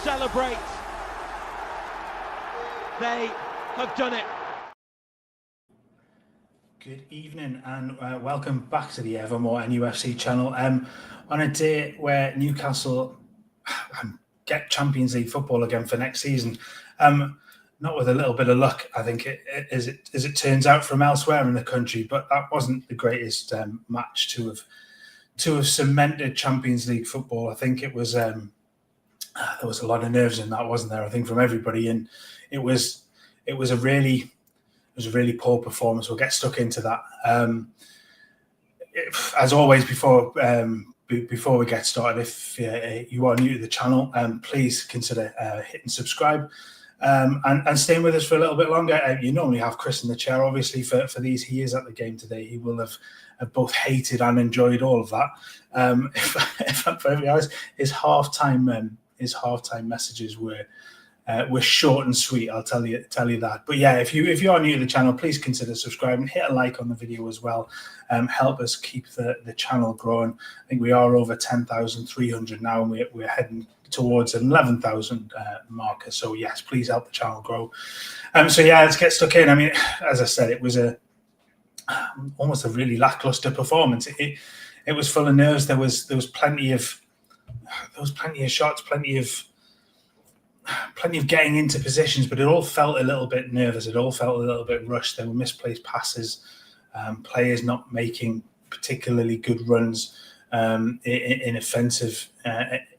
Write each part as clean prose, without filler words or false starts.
celebrate. They have done it. Good evening and welcome back to the Evermore NUFC channel. On a day where Newcastle get Champions League football again for next season, not with a little bit of luck, I think, as it turns out from elsewhere in the country, but that wasn't the greatest match to have cemented Champions League football. I think it was there was a lot of nerves in that, wasn't there? I think from everybody, and it was a really poor performance. We'll get stuck into that. As always, before we get started, if you are new to the channel, please consider hitting subscribe and staying with us for a little bit longer. You normally have Chris in the chair, obviously, for these. He is at the game today. He will have both hated and enjoyed all of that. If I'm perfectly honest, his halftime messages were short and sweet. I'll tell you that. But yeah, if you are new to the channel, please consider subscribing. Hit a like on the video as well. Help us keep the channel growing. I think we are over 10,300 now, and we're heading towards an 11,000 marker. So yes, please help the channel grow. So yeah, let's get stuck in. I mean, as I said, it was almost a really lackluster performance. It was full of nerves. There was plenty of shots, plenty of getting into positions, but it all felt a little bit nervous. It all felt a little bit rushed. There were misplaced passes, players not making particularly good runs in offensive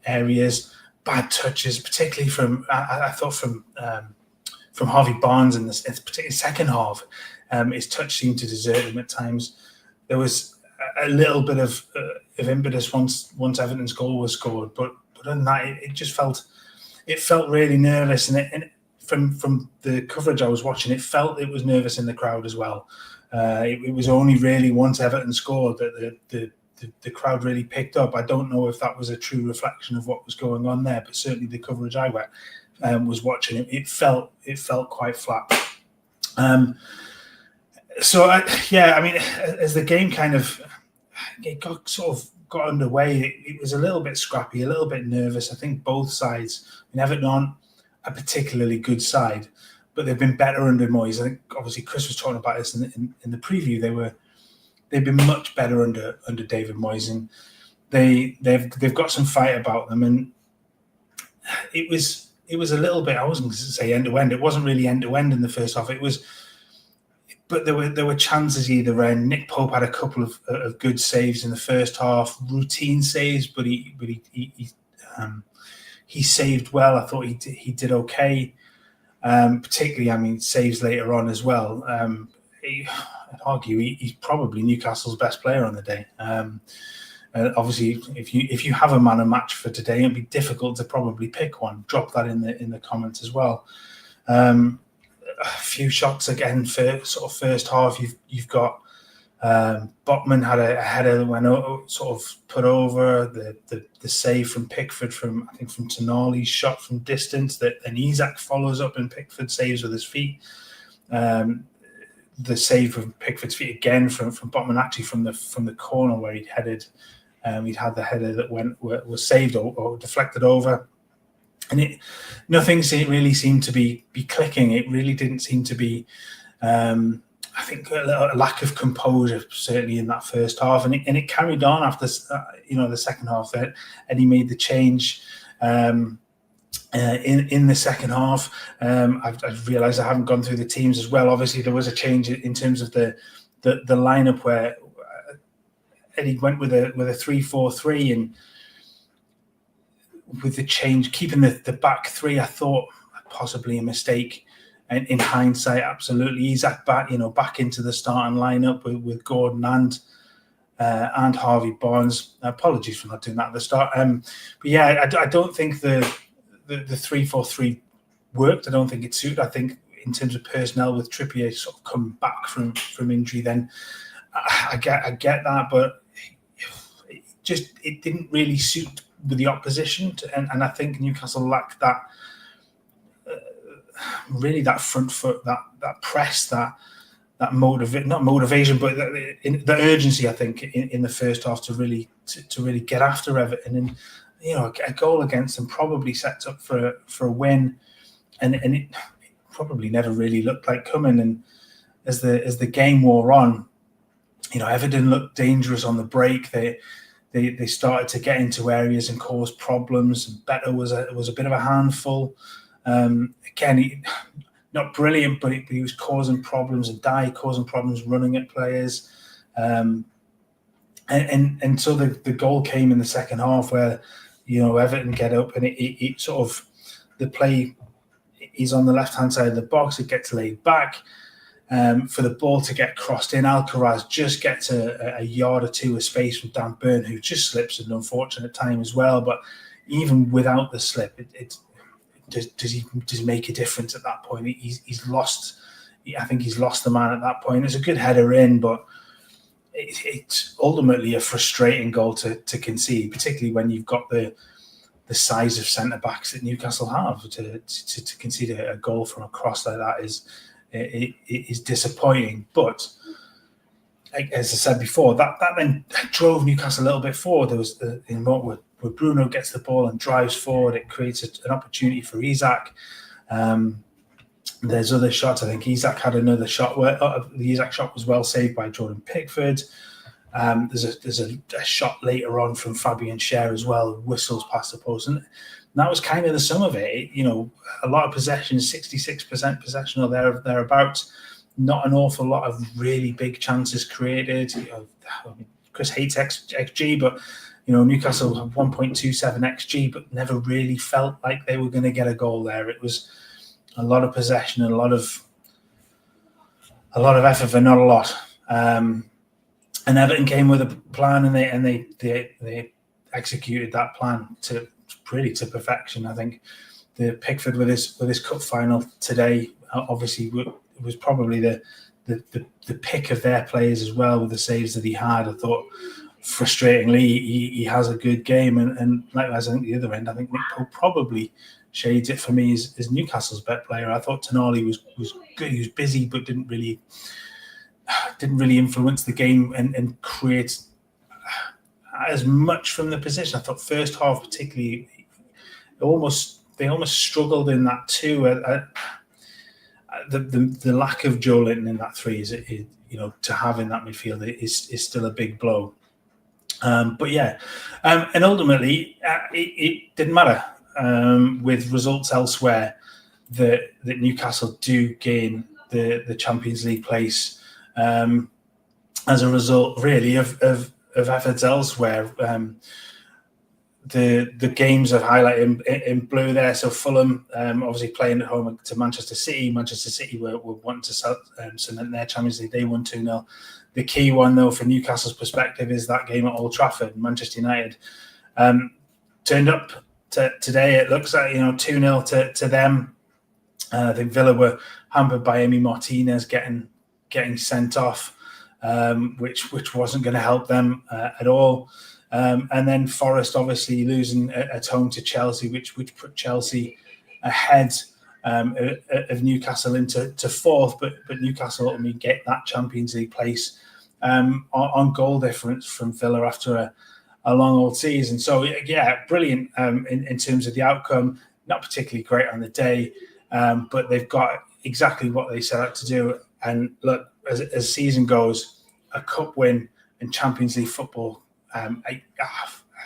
areas, bad touches, particularly from I thought from Harvey Barnes in this particularly second half. His touch seemed to desert him at times. There was a little bit of impetus once Everton's goal was scored, but other than that, it felt really nervous, and from the coverage I was watching, it was nervous in the crowd as well. It was only really once Everton scored that the crowd really picked up. I don't know if that was a true reflection of what was going on there, but certainly the coverage I was watching, it felt quite flat. I mean, as the game got underway, it was a little bit scrappy, a little bit nervous. I think both sides, Everton aren't a particularly good side, but they've been better under Moyes. I think obviously Chris was talking about this in the preview. They've been much better under David Moyes, and they've got some fight about them. And it was a little bit, I wasn't going to say end to end. It wasn't really end to end in the first half. But there were chances either end. Nick Pope had a couple of good saves in the first half, routine saves, but he saved well. I thought he did okay, particularly, I mean, saves later on as well. I'd argue he's probably Newcastle's best player on the day. Obviously, if you have a man of match for today, it'd be difficult to probably pick one. Drop that in the comments as well. A few shots again for sort of first half. You've got Botman had a header that went sort of put over, the save from Pickford from Tonali's shot from distance that then Isak follows up and Pickford saves with his feet. The save from Pickford's feet again from Botman, actually from the corner where he'd headed. He'd had the header that was saved or deflected over. And nothing really seemed to be clicking. It really didn't seem to be, I think, a lack of composure, certainly in that first half. And it carried on after, the second half. And he made the change in the second half. I've realised I haven't gone through the teams as well. Obviously, there was a change in terms of the lineup where Eddie went with a 3-4-3, and with the change, keeping the back three, I thought possibly a mistake. And in hindsight, absolutely, Isak back into the starting lineup with Gordon and Harvey Barnes. Apologies for not doing that at the start. But yeah, I don't think the 3-4-3 worked. I don't think it suited. I think in terms of personnel, with Trippier sort of coming back from injury, then I get that, but it didn't really suit with the opposition, and I think Newcastle lacked that really that front foot, that press, that not motivation, but the urgency. I think in the first half to really get after Everton, and a goal against them probably sets up for a win, and it probably never really looked like coming. And as the game wore on, Everton looked dangerous on the break. They started to get into areas and cause problems. Beto was a bit of a handful. Again, not brilliant, but he was causing problems, and causing problems running at players. And so the goal came in the second half where, Everton get up and it sort of, the play is on the left-hand side of the box. It gets laid back for the ball to get crossed in. Alcaraz just gets a yard or two of space from Dan Burn, who just slips at an unfortunate time as well. But even without the slip, does he make a difference at that point? He's lost. I think he's lost the man at that point. It's a good header in, but it's ultimately a frustrating goal to concede, particularly when you've got the size of centre backs that Newcastle have. To concede a goal from a cross like that is disappointing. But as I said before, that then drove Newcastle a little bit forward. There was the moment where Bruno gets the ball and drives forward. It creates an opportunity for Isak. There's other shots. I think Isak had another shot where the Isak shot was well saved by Jordan Pickford. There's a shot later on from Fabian Schär as well, whistles past the post, and that was kind of the sum of it. A lot of possession, 66% possession or thereabouts. Not an awful lot of really big chances created. Chris hates XG, but Newcastle have 1.27 XG, but never really felt like they were going to get a goal there. It was a lot of possession and a lot of effort for not a lot. And Everton came with a plan, and they executed that plan to perfection. I think the Pickford with his cup final today obviously was probably the pick of their players as well, with the saves that he had. I thought, frustratingly, he has a good game, and likewise, I think the other end, I think Nick Pope probably shades it for me as Newcastle's bet player. I thought Tonali was good. He was busy, but didn't really influence the game and create as much from the position. I thought first half particularly, they almost struggled in that too. The lack of Joe Linton in that three to have in that midfield is still a big blow. But yeah, and ultimately it didn't matter. With results elsewhere, that Newcastle do gain the Champions League place as a result, really, of efforts elsewhere. The games have highlighted in blue there. So Fulham, obviously playing at home to Manchester City. Manchester City were wanting to cement their Champions League. They won 2-0. The key one, though, for Newcastle's perspective is that game at Old Trafford. Manchester United turned up today. It looks like 2-0 to them. I think Villa were hampered by Emi Martinez getting sent off, which wasn't going to help them at all. And then Forest obviously losing at home to Chelsea, which put Chelsea ahead of Newcastle into fourth, but Newcastle ultimately get that Champions League place on goal difference from Villa after a long old season. So yeah, brilliant in terms of the outcome. Not particularly great on the day, but they've got exactly what they set out to do. And look, as season goes, a cup win and Champions League football. I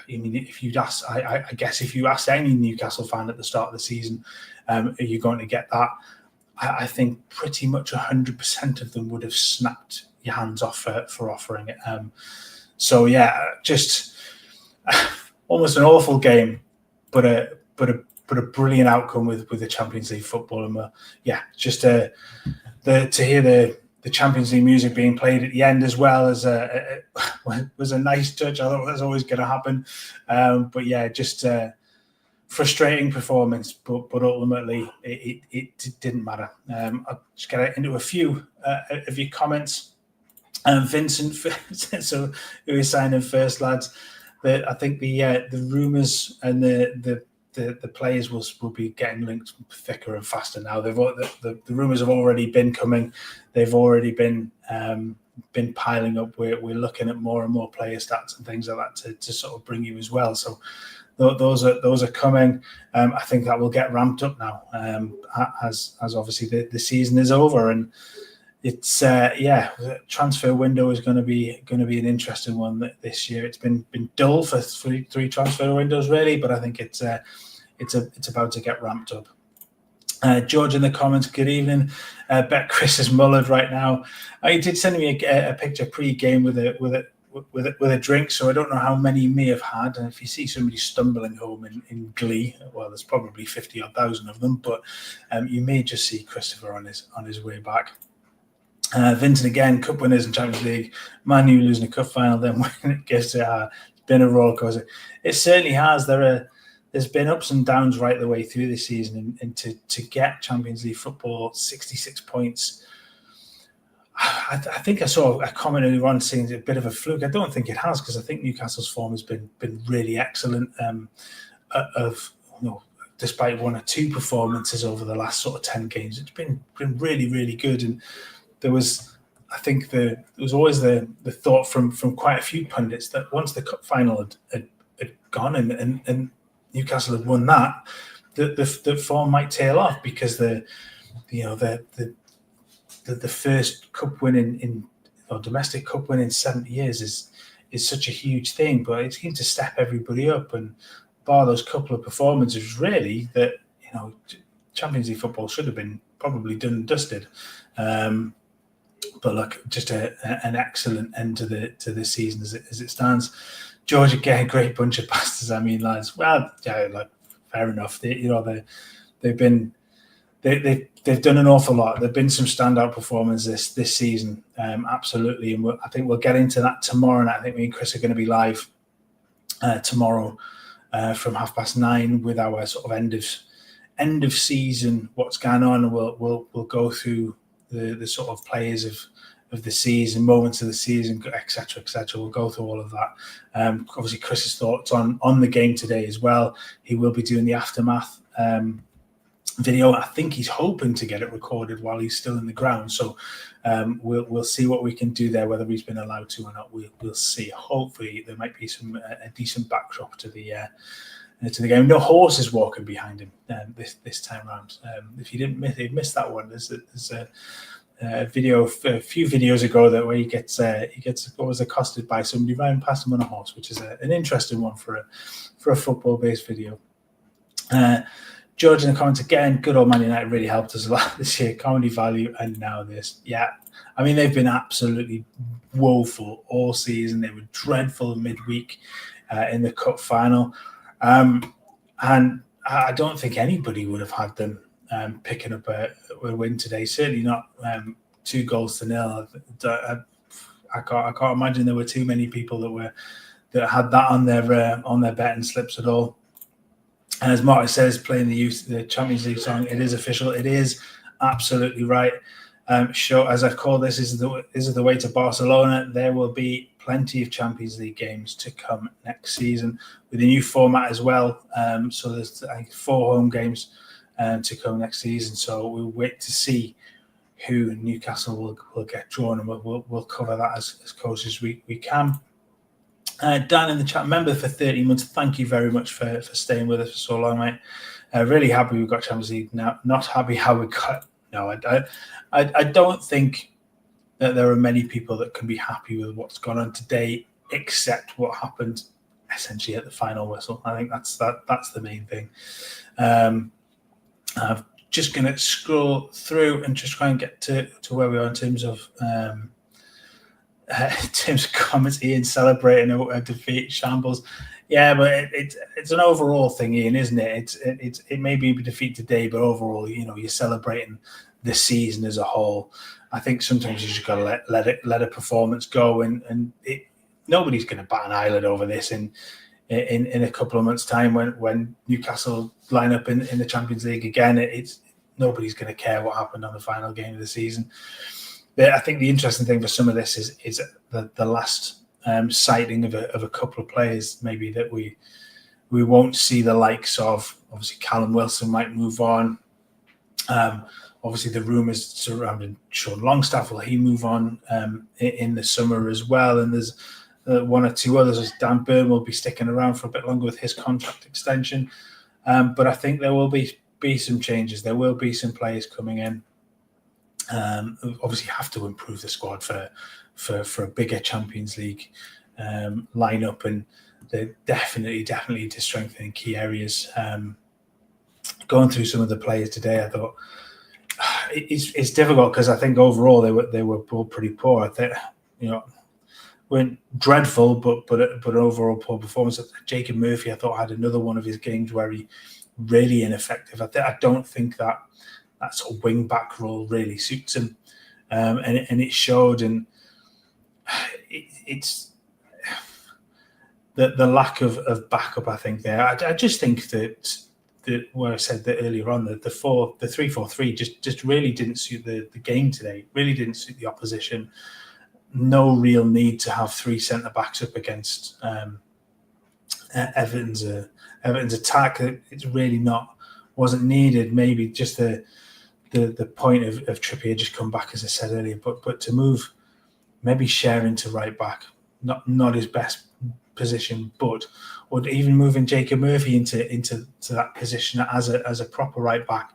mean, if you'd ask, I guess if you asked any Newcastle fan at the start of the season, are you going to get that? I think pretty much 100% of them would have snapped your hands off for offering it. So yeah, just almost an awful game, but a brilliant outcome with the Champions League football. And just to hear the Champions League music being played at the end as well as was a nice touch. I thought that's always going to happen, but yeah, just frustrating performance. But ultimately, it didn't matter. I'll just get into a few of your comments. Vincent, so who is signing first, lads? I think the rumours and the players will be getting linked thicker and faster now. The rumours have already been coming. They've already been piling up. We're looking at more and more player stats and things like that to sort of bring you as well. So those are coming. I think that will get ramped up now as obviously the season is over, and it's the transfer window is going to be an interesting one this year. It's been dull for three transfer windows really, but I think it's about to get ramped up. George in the comments, good evening. Bet Chris is mullered right now. He did send me a picture pre-game with a drink, so I don't know how many you may have had. And if you see somebody stumbling home in glee, well, there's probably 50,000 of them, but you may just see Christopher on his way back. Vincent again, cup winners in Champions League, Man U losing a cup final, then when it gets to it's been a roller coaster. It certainly has. There's been ups and downs right the way through the season, and to get Champions League football 66 points. I think I saw a comment earlier on saying it's a bit of a fluke. I don't think it has, because I think Newcastle's form has been really excellent. Despite one or two performances over the last sort of 10 games, it's been really, really good. And there was always the thought from quite a few pundits that once the cup final had gone and Newcastle had won that, the form might tail off, because the first cup win domestic cup win in 70 years is such a huge thing. But it seemed to step everybody up, and bar those couple of performances, really, that Champions League football should have been probably done and dusted. But look, just an excellent end to the season as it stands. George again, great bunch of bastards. I mean, lads. Well, yeah, fair enough. They've done an awful lot. There've been some standout performances this season, absolutely. And I think we'll get into that tomorrow night. I think me and Chris are going to be live tomorrow from 9:30 with our sort of end of season, what's going on, and we'll go through the sort of players of the season, moments of the season, etc. We'll go through all of that. Obviously, Chris's thoughts on the game today as well. He will be doing the aftermath video. I think he's hoping to get it recorded while he's still in the ground. So we'll see what we can do there, whether he's been allowed to or not. We'll see. Hopefully, there might be a decent backdrop to the game. No horses walking behind him this time around. If you didn't miss that one, there's a video a few videos ago where he gets was accosted by somebody riding past him on a horse, which is an interesting one for a football based video. George in the comments again, good old Man United really helped us a lot this year. Comedy value, and now this. Yeah, I mean, they've been absolutely woeful all season. They were dreadful midweek in the cup final. And I don't think anybody would have had them picking up a win today. Certainly not 2-0. I can't imagine there were too many people that had that on their betting slips at all. And as Martin says, playing the Champions League song, it is official. It is absolutely right. Show, as I've called this, is the way to Barcelona. There will be plenty of Champions League games to come next season with a new format as well. So there's 4 home games to come next season. So we'll wait to see who Newcastle will get drawn, and we'll cover that as close as we can. Dan in the chat, member for 30 months. Thank you very much for staying with us for so long, mate. Really happy we've got Champions League now. Not happy how we got. No, I don't think that there are many people that can be happy with what's gone on today, except what happened essentially at the final whistle. I think that's the main thing. I'm just going to scroll through and just try and get to where we are in terms of comments. Ian celebrating a defeat, shambles. Yeah, but it's an overall thing, Ian, isn't it? It may be a defeat today, but overall, you're celebrating the season as a whole. I think sometimes you just got to let a performance go, and nobody's going to bat an eyelid over this in a couple of months' time when Newcastle line up in the Champions League again. Nobody's going to care what happened on the final game of the season. But I think the interesting thing for some of this is the last sighting of a couple of players maybe that we won't see the likes of. Obviously, Callum Wilson might move on. Obviously, the rumours surrounding Sean Longstaff, will he move on in the summer as well? And there's one or two others, as Dan Burn will be sticking around for a bit longer with his contract extension. But I think there will be some changes. There will be some players coming in. Obviously, have to improve the squad for a bigger Champions League lineup, and they're definitely to strengthen in key areas. Going through some of the players today, I thought it's difficult because I think overall they were both pretty poor. I think, weren't dreadful, but overall poor performance. Jacob Murphy, I thought, had another one of his games where he really ineffective. I don't think that sort of wing back role really suits him, and it showed. And it's the lack of backup, I think, there. I just think that where I said that earlier on, that the 3-4-3 just really didn't suit the game today. Really didn't suit the opposition. No real need to have three centre backs up against Everton's attack. It's really wasn't needed. Maybe just the point of Trippier just come back, as I said earlier, but to move maybe Sharon to right back, not his best position, or even moving Jacob Murphy into that position as a proper right back,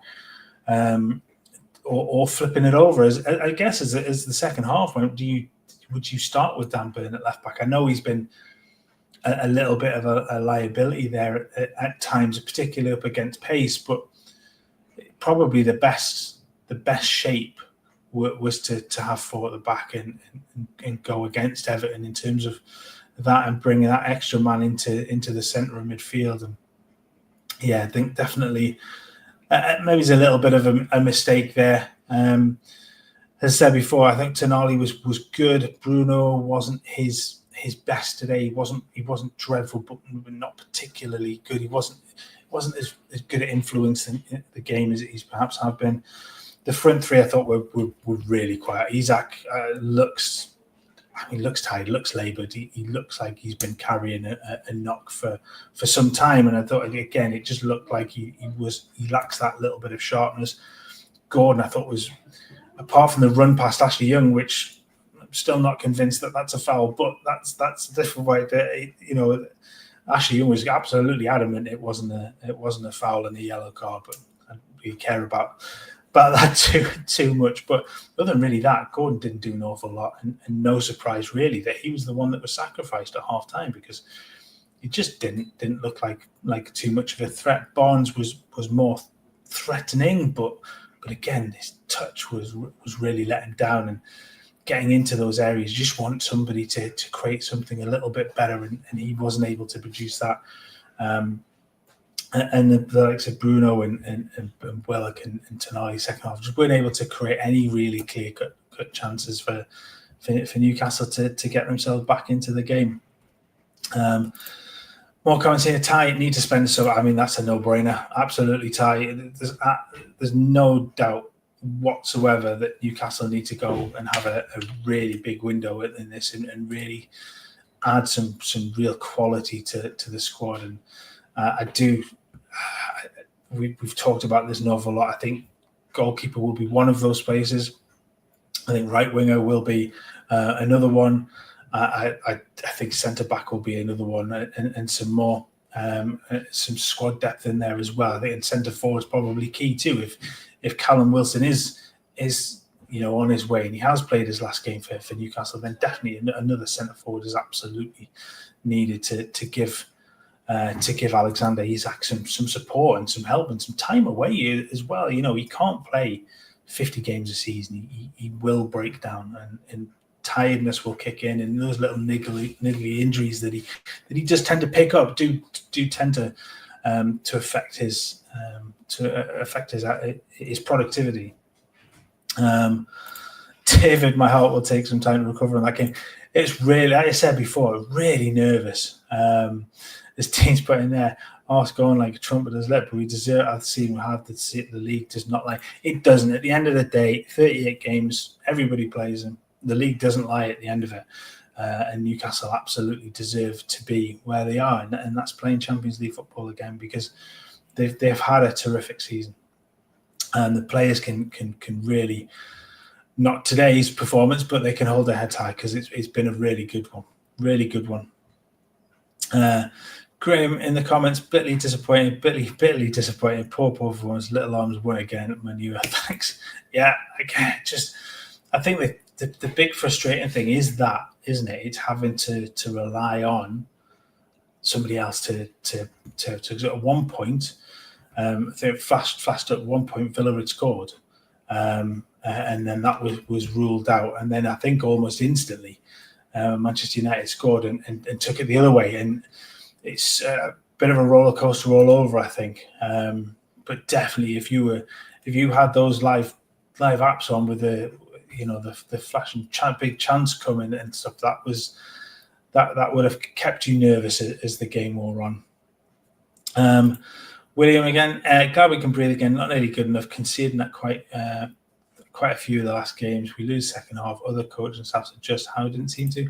or flipping it over as I guess as the second half went. Would you start with Dan Burn at left back? I know he's been a little bit of a liability there at times, particularly up against pace, but probably the best shape was to have four at the back and go against Everton in terms of that, and bringing that extra man into the centre of midfield. And yeah, I think definitely maybe it's a little bit of a mistake there. As I said before, I think Tonali was good. Bruno wasn't his best today. He wasn't dreadful, but not particularly good. He wasn't as good at influencing the game as he's perhaps have been. The front three, I thought, were really quiet. Isaac looks tired, looks laboured. He looks like he's been carrying a knock for some time. And I thought, again, it just looked like he lacks that little bit of sharpness. Gordon, I thought, was, apart from the run past Ashley Young, which I'm still not convinced that's a foul, but that's a different way. Ashley Young was absolutely adamant it wasn't a foul and a yellow card, but I don't really care about that too much. But other than really that, Gordon didn't do an awful lot, and no surprise really that he was the one that was sacrificed at half time, because he just didn't look like too much of a threat. Barnes was more threatening, but again, his touch was really letting down, and getting into those areas. You just want somebody to create something a little bit better, and he wasn't able to produce that. And the likes of Bruno and Willock and Tonali second half just weren't able to create any really clear cut chances for Newcastle to get themselves back into the game. More comments here. Ty need to spend so. I mean, that's a no-brainer. Absolutely, Ty. There's no doubt whatsoever that Newcastle need to go and have a really big window in this, and really add some real quality to the squad. And I do. We've talked about this an awful lot. I think goalkeeper will be one of those places. I think right winger will be another one. I think centre back will be another one, and some more, some squad depth in there as well. I think centre forward is probably key too. If Callum Wilson is on his way, and he has played his last game for Newcastle, then definitely another centre forward is absolutely needed to give Alexander Isak some support and some help and some time away as well. He can't play 50 games a season. He will break down, and tiredness will kick in, and those little niggly injuries that he does tend to pick up do tend to affect his productivity. David, my heart will take some time to recover in that game. It's really, like I said before, really nervous. This team's put in there, it's going like a trumpeter's lip, but we deserve. I've seen how the league does not like it. Doesn't. At the end of the day, 38 games, everybody plays them. The league doesn't lie at the end of it, and Newcastle absolutely deserve to be where they are, and that's playing Champions League football again, because they've had a terrific season, and the players can really, not today's performance, but they can hold their heads high, because it's been a really good one. Really good one. Graham in the comments, bitterly disappointed. Poor performance. Little Arms won again. Manu, thanks. Yeah, again, I think the big frustrating thing is that, isn't it? It's having to rely on somebody else to at one point. I think flashed at 1 point Villa had scored, and then that was ruled out. And then I think almost instantly, Manchester United scored and took it the other way. And it's a bit of a roller coaster all over, I think. But definitely, if you had those live apps on with the flashing big chance coming and stuff, that would have kept you nervous as the game wore on. William again, glad we can breathe again. Not nearly good enough, conceding that quite a few of the last games. We lose second half. Other coaching staffs adjust. How didn't seem to.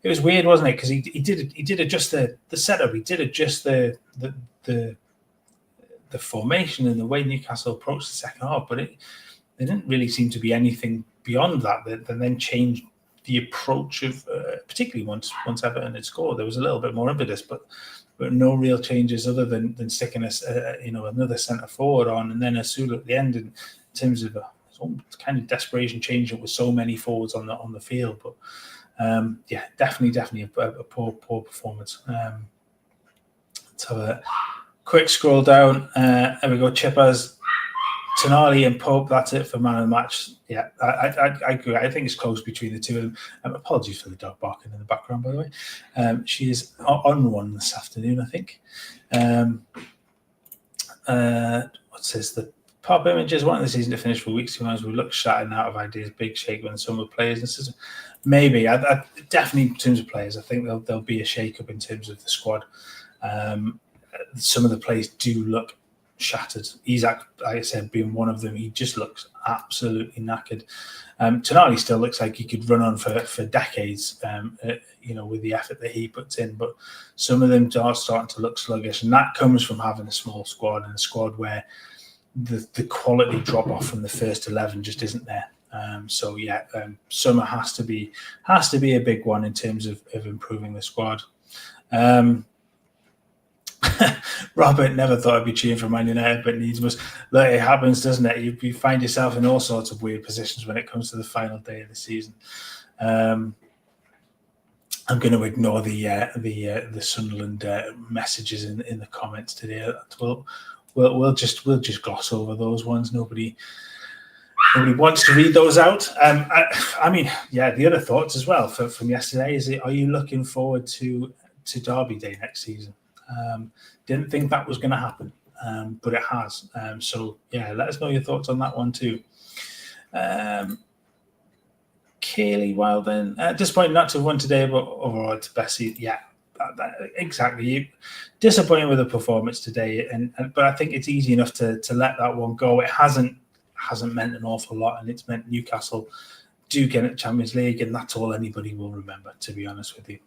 It was weird, wasn't it? Because he did adjust the setup. He did adjust the formation and the way Newcastle approached the second half, but there didn't really seem to be anything beyond that then changed the approach of particularly once Everton had scored. There was a little bit more impetus, but no real changes other than sticking another centre forward on, and then Asul at the end in terms of a kind of desperation change with so many forwards on the field. But definitely a poor performance. Let's have a quick scroll down. There we go. Chippers, Tonali and Pope. That's it for man of the match. Yeah, I agree. I think it's close between the two of them. Apologies for the dog barking in the background, by the way. She is on one this afternoon, I think. What's this? The pop images wanting the season to finish for weeks. We look shattered out of ideas. Big shake when some of the players. This is maybe. I definitely in terms of players. I think there'll be a shake up in terms of the squad. Some of the players do look shattered. Isak, like I said, being one of them, he just looks absolutely knackered. Tonali still looks like he could run on for decades, with the effort that he puts in. But some of them are starting to look sluggish, and that comes from having a small squad and a squad where the quality drop off from the first 11 just isn't there. Summer has to be a big one in terms of improving the squad. Robert, never thought I'd be cheering for Man United, but needs must. Look, it happens, doesn't it? You find yourself in all sorts of weird positions when it comes to the final day of the season. I'm going to ignore the Sunderland messages in the comments today. We'll just gloss over those ones. Nobody wants to read those out. The other thoughts as well from yesterday is: are you looking forward to Derby Day next season? Didn't think that was going to happen, but it has. Let us know your thoughts on that one too. Kaylee Wilden, disappointed not to have won today, but overall it's best. Yeah, exactly. Disappointed with the performance today, but I think it's easy enough to let that one go. It hasn't meant an awful lot, and it's meant Newcastle do get at Champions League, and that's all anybody will remember, to be honest with you.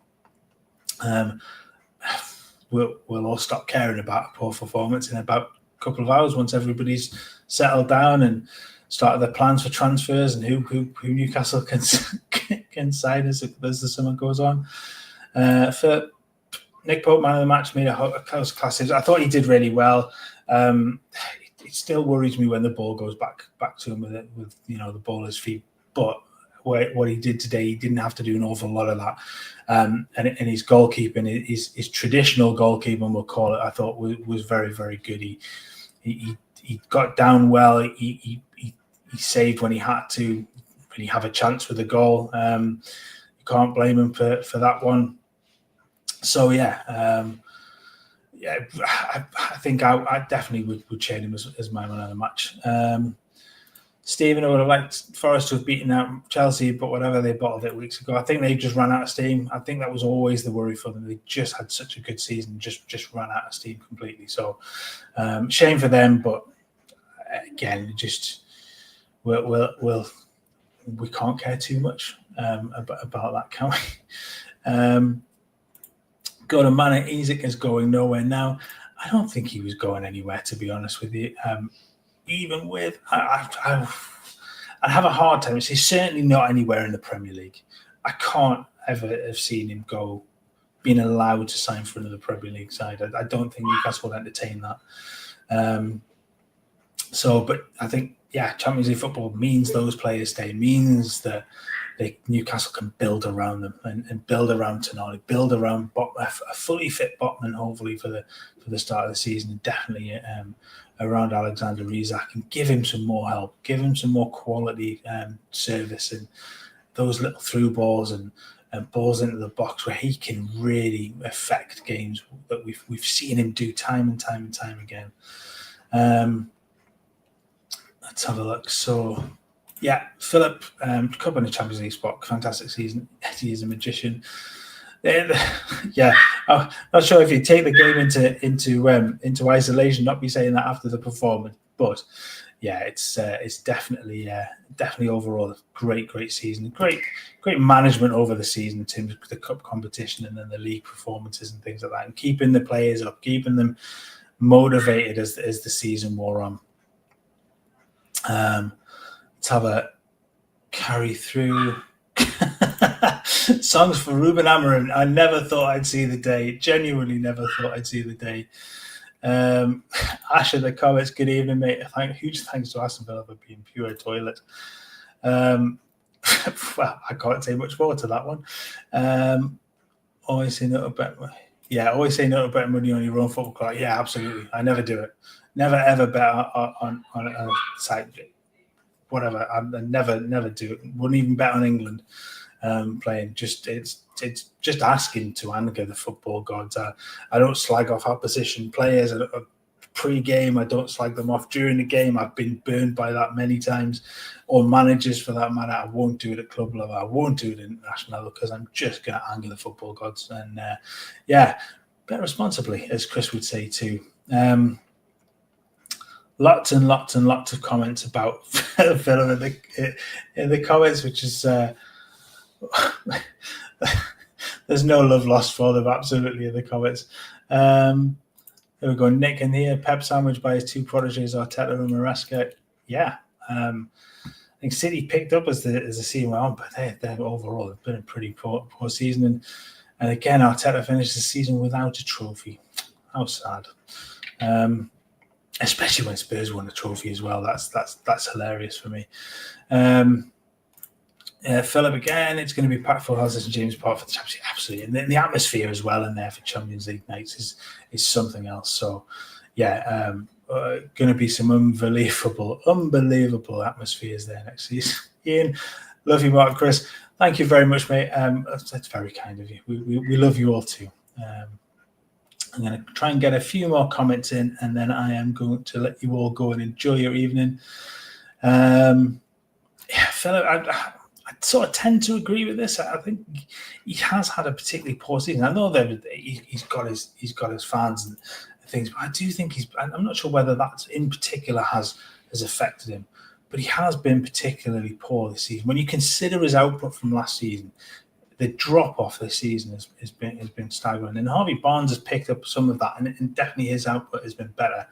We'll all stop caring about a poor performance in about a couple of hours once everybody's settled down and started their plans for transfers and who Newcastle can sign as the summer goes on. For Nick Pope, man of the match, made a close class. I thought he did really well. It still worries me when the ball goes back to him with the ball at his feet, but what he did today, he didn't have to do an awful lot of that. And his goalkeeping, his traditional goalkeeping, we'll call it, I thought was very, very good. He got down well. He saved when he had to really have a chance with the goal. You can't blame him for that one. So I think I definitely would shade him as my man of the match. Stephen, I would have liked Forest to have beaten out Chelsea, but whatever, they bottled it weeks ago. I think they just ran out of steam. I think that was always the worry for them. They just had such a good season, just ran out of steam completely. So shame for them, but again, just we can't care too much about that, can we? Go to Mana. Isak is going nowhere now. I don't think he was going anywhere, to be honest with you. Even with, I have a hard time. He's certainly not anywhere in the Premier League. I can't. ever have seen him go, being allowed to sign for another Premier League side. I don't think Newcastle will entertain that. But I think, Champions League football means those players stay, means that Newcastle can build around them and build around Tonali, build around a fully fit Botman, hopefully for the start of the season, and definitely around Alexander Isak, and give him some more help, give him some more quality service and those little through balls and balls into the box where he can really affect games that we've seen him do time and time again. Let's have a look. So, Philip, Cup in the Champions League spot, fantastic season. He is a magician. I'm not sure if you take the game into isolation, not be saying that after the performance, but it's definitely overall a great season, great management over the season in terms of the cup competition and then the league performances and things like that, and keeping the players up, keeping them motivated as the season wore on. Let's have a carry through. Songs for Ruben Amorim. I never thought I'd see the day. Genuinely never thought I'd see the day. Ash in the comments, good evening, mate. Huge thanks to Aston Villa for being pure toilet. Well, I can't say much more to that one. Always say no to bet. Always say no to bet money on your own football club. Yeah, absolutely. I never do it. Never ever bet on a site. Whatever. I never do it. Wouldn't even bet on England playing. It's just asking to anger the football gods. I don't slag off opposition players pre-game. I don't slag them off during the game. I've been burned by that many times, or managers for that matter. I won't do it at club level. I won't do it at international level because I'm just going to anger the football gods. And bet responsibly, as Chris would say too. Lots and lots and lots of comments about Philip in the comments, which is there's no love lost for them, absolutely, in the comments. There we go. Nick in here, Pep sandwich by his two prodigies, Arteta and Maresca. I think City picked up as the season went on, but they overall have been a pretty poor season. And again, Arteta finished the season without a trophy. How sad. Especially when Spurs won a trophy as well. That's hilarious for me. Philip again, it's going to be packed full houses in James Park for the Champions League. Absolutely. And the atmosphere as well in there for Champions League nights is something else. So, going to be some unbelievable atmospheres there next season. Ian, love you, Mark, Chris. Thank you very much, mate. That's very kind of you. We love you all too. I'm going to try and get a few more comments in, and then I am going to let you all go and enjoy your evening. Philip, I sort of tend to agree with this. I think he has had a particularly poor season. I know that he's got his fans and things, but I do think I'm not sure whether that in particular has affected him, but he has been particularly poor this season. When you consider his output from last season, the drop off this season has been staggering. And Harvey Barnes has picked up some of that, and definitely his output has been better.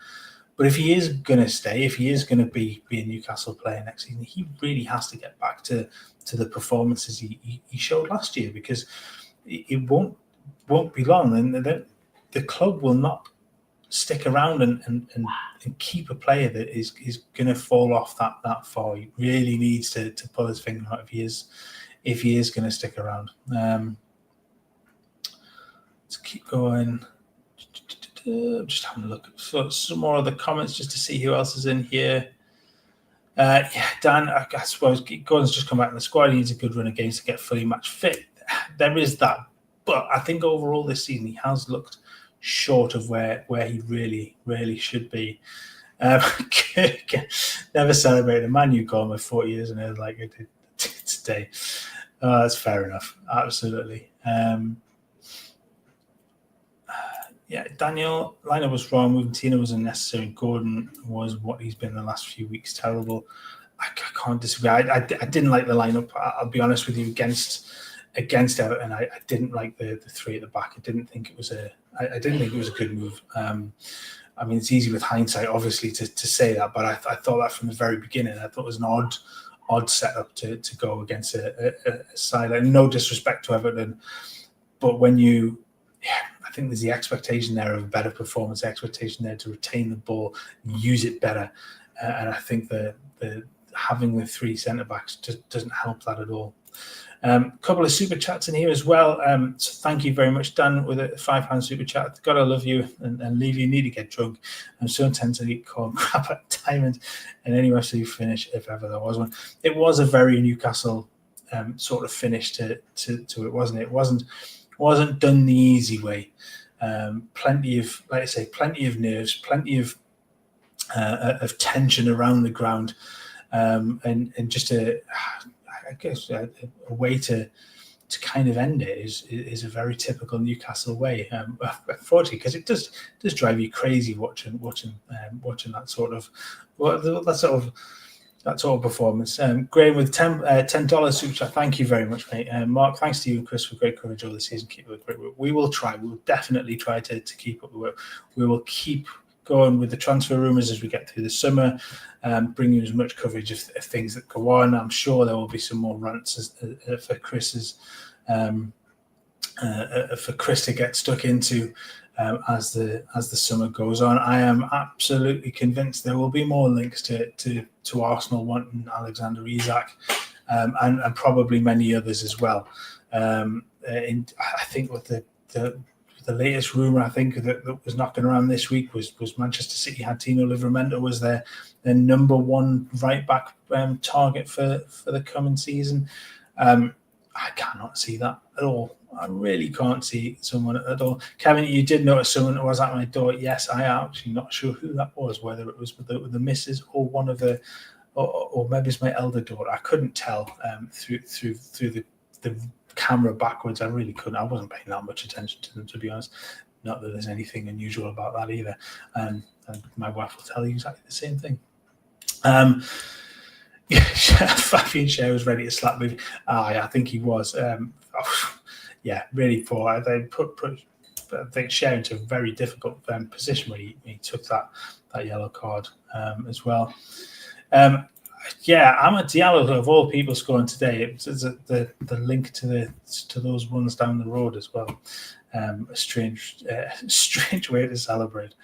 But if he is going to stay, if he is going to be a Newcastle player next season, he really has to get back to the performances he showed last year, because it won't be long, and the club will not stick around and keep a player that is going to fall off that far. He really needs to pull his finger out if he is going to stick around. Let's keep going. Just having a look at some more of the comments just to see who else is in here. Dan, I suppose Gordon's just come back in the squad. He needs a good run of games to get fully match fit. There is that. But I think overall this season he has looked short of where he really should be. Never celebrated a Man U goal with 40 years and like I did today. That's fair enough. Absolutely. Daniel, lineup was wrong. Moving Tina was unnecessary. Gordon was what he's been the last few weeks. Terrible. I can't disagree. I didn't like the lineup. I'll be honest with you. Against Everton, I didn't like the three at the back. I didn't think it was a good move. I mean, it's easy with hindsight, obviously, to say that, but I thought that from the very beginning. I thought it was an odd setup to go against a side. And no disrespect to Everton, but when you, I think there's the expectation there of a better performance, expectation there to retain the ball, use it better, and I think the having the 3 centre backs just doesn't help that at all. Couple of super chats in here as well. So thank you very much, Dan, with a £5 super chat. God, I love you, and leave you need to get drunk. I'm so intensely to get called crap at Diamond in any UFC finish, if ever there was one. It was a very Newcastle sort of finish to it, wasn't it? It wasn't done the easy way. Plenty of, like I say, plenty of nerves, plenty of tension around the ground, and just I guess a way to kind of end it is a very typical Newcastle way. Unfortunately, because it does drive you crazy watching that sort of performance. Graham with $10 super chat. Thank you very much, mate. Mark, thanks to you and Chris for great coverage all the season. Keep up the great work. We will try. We will definitely try to keep up the work. We will keep going with the transfer rumours as we get through the summer, bring you as much coverage of things that go on. I'm sure there will be some more rants for Chris to get stuck into as the summer goes on. I am absolutely convinced there will be more links to Arsenal wanting Alexander Isak, and probably many others as well. I think with the latest rumour, I think that was knocking around this week was Manchester City had Tino Livramento was their number one right back target for the coming season. I cannot see that at all. I really can't see someone at all. Kevin, you did notice someone that was at my door. Yes, I am actually not sure who that was, whether it was with the missus or one of the, or maybe it's my elder daughter. I couldn't tell through the camera backwards. I really couldn't. I wasn't paying that much attention to them, to be honest. Not that there's anything unusual about that either. And my wife will tell you exactly the same thing. Fabian Scher was ready to slap me. I think he was. Really poor. They put I think Scher into a very difficult position when he took that yellow card as well. Amad Diallo, of all people, scoring today. It was the link to those ones down the road as well. A strange way to celebrate.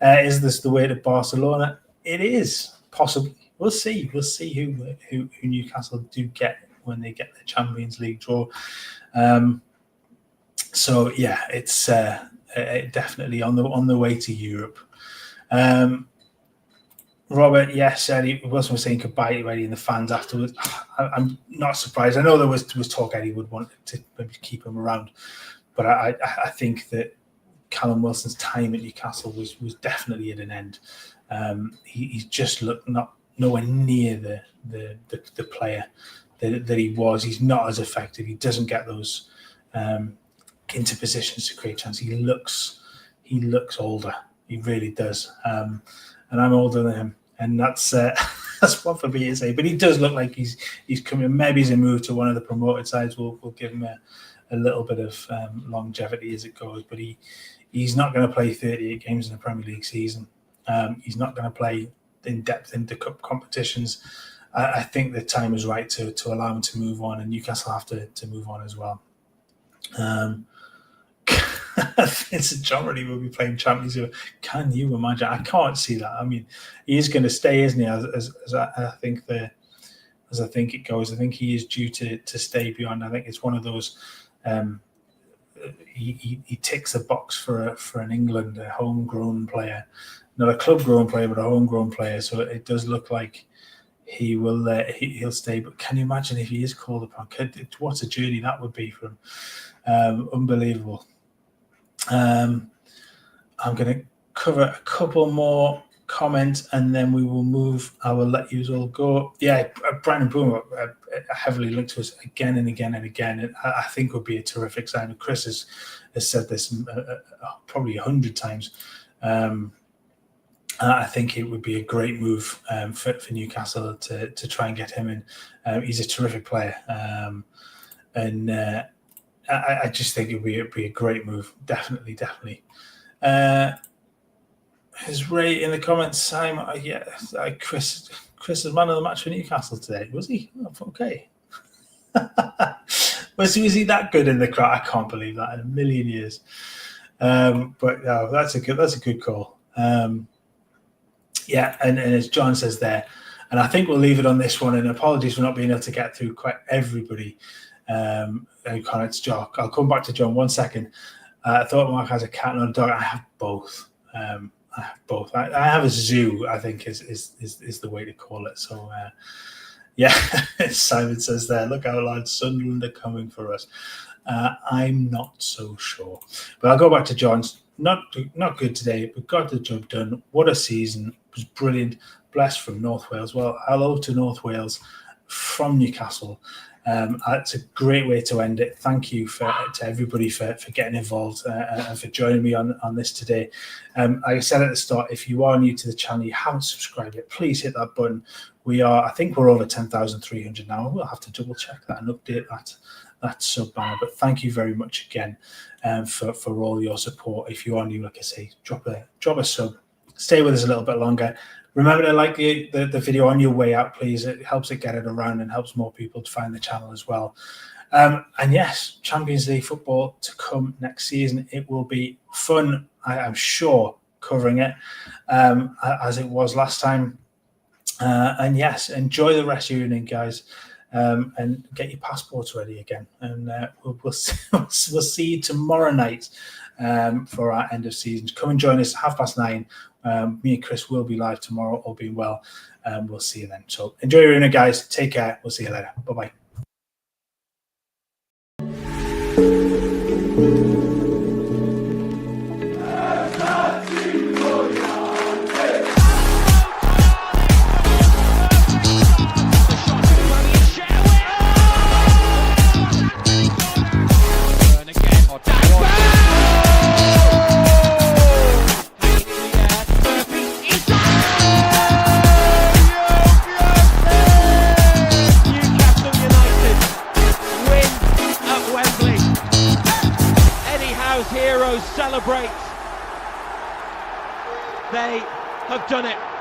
Is this the way to Barcelona? It is possibly. We'll see. We'll see who Newcastle do get when they get the Champions League draw. It's definitely on the way to Europe. Robert, yes, Eddie Wilson was saying goodbye to Eddie and the fans afterwards. I'm not surprised. I know there was talk Eddie would want to maybe keep him around, but I think that Callum Wilson's time at Newcastle was definitely at an end. He's just looked nowhere near the player that he was. He's not as effective. He doesn't get those into positions to create chance. He looks older. He really does. And I'm older than him, and that's one for me to say. But he does look like he's coming. Maybe he's a move to one of the promoted sides. We'll give him a little bit of longevity as it goes. But he's not going to play 38 games in the Premier League season. He's not going to play in depth into cup competitions. I think the time is right to allow him to move on, and Newcastle have to move on as well. Vincent Johnny will be playing Champions League. Can you imagine? I can't see that. I mean, he is going to stay, isn't he? As I think it goes. I think he is due to stay beyond. I think it's one of those. He ticks the box for an England, a homegrown player, not a club-grown player, but a homegrown player. So it does look like he'll stay. But can you imagine if he is called upon? What a journey that would be for him. Unbelievable. I'm going to cover a couple more comments and then we will move. I will let you all go. Yeah, Brandon Boomer heavily linked to us again and again and again. And I think would be a terrific sign. Chris has said this probably 100 times. I think it would be a great move for Newcastle to try and get him in. He's a terrific player. I just think it would be a great move. Definitely. is Ray in the comments. Simon, Chris is man of the match for Newcastle today. Was he? Oh, okay. was he that good in the crowd? I can't believe that in a million years. But no, that's a good call. Yeah, and as John says there, and I think we'll leave it on this one. And apologies for not being able to get through quite everybody. And comments, John. I'll come back to John 1 second. I thought Mark has a cat and a dog. I have both. I have both. I have a zoo, I think is the way to call it. So yeah, Simon says there, look out lads, Sunderland are coming for us. I'm not so sure. But I'll go back to John's. Not good today, but got the job done. What a season. It was brilliant. Blessed from North Wales. Well, hello to North Wales from Newcastle. It's a great way to end it. Thank you to everybody for getting involved and for joining me on this today. Like I said at the start, if you are new to the channel, you haven't subscribed yet, please hit that button. I think we're over 10,300 now. We'll have to double check that and update that sub banner. But thank you very much again for all your support. If you are new, like I say, drop a sub. Stay with us a little bit longer. Remember to like the video on your way out, please. It helps it get it around and helps more people to find the channel as well. And yes, Champions League football to come next season. It will be fun, I am sure, covering it as it was last time. And yes, enjoy the rest of your evening, guys, and get your passports ready again. And we'll see you tomorrow night for our end of season. Come and join us 9:30. Me and Chris will be live tomorrow, all being well. We'll see you then. So enjoy your evening, guys. Take care. We'll see you later. Bye-bye. Heroes celebrate. They have done it.